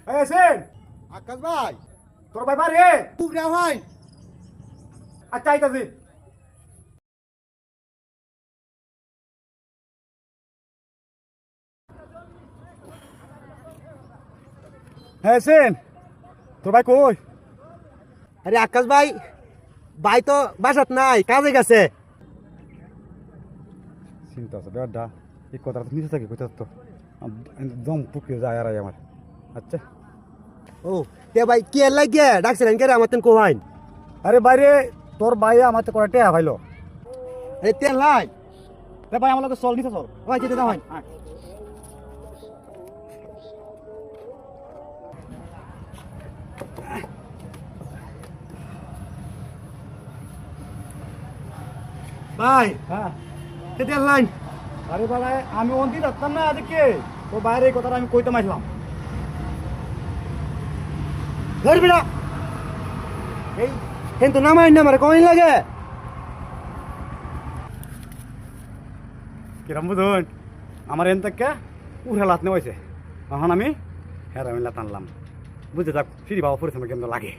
সেন আকাশ ভাই তোর ভাই বাড়ি পুগরা ভাই আচ্ছা আইতাছি। হ্যাঁ সেন তোর ভাই কই? আরে আকাশ ভাই ভাই তো বাসাত নাই, কাজে গেছে। চিন্তা আছে বেড়া এই কথাটা নিচে থাকে কোথা তো দম পুকিয়ে যায় আর আমার। আচ্ছা ও তে ভাই কি এর লাগিয়ে ডাকছিলেন কে রে আমার তেন কোহাইন? আরে বাইরে তোর ভাই আমার তো করে টেয়া ভাইলো। আরে তেল লাই রে ভাই আমার লগে চল নিচে চল। ভাই যেতে দাও ভাই। ভাই হ্যাঁ তেল লাইন আরে ভাই আমি অন্তি যাচ্তাম না আজকে তোর বাইরে এই কথাটা আমি কইতে মাইছিলাম। ধরবি না এই কিন্তু নামাই না আমার কইন লাগে। কিরম বুঝুন আমার এন থেকে উঠে লাত নেওয়াইছে এখন আমি হেরা মিলা টানলাম বুঝতে থাক ফিরি বাবা পরিশ্রম কেমন লাগে।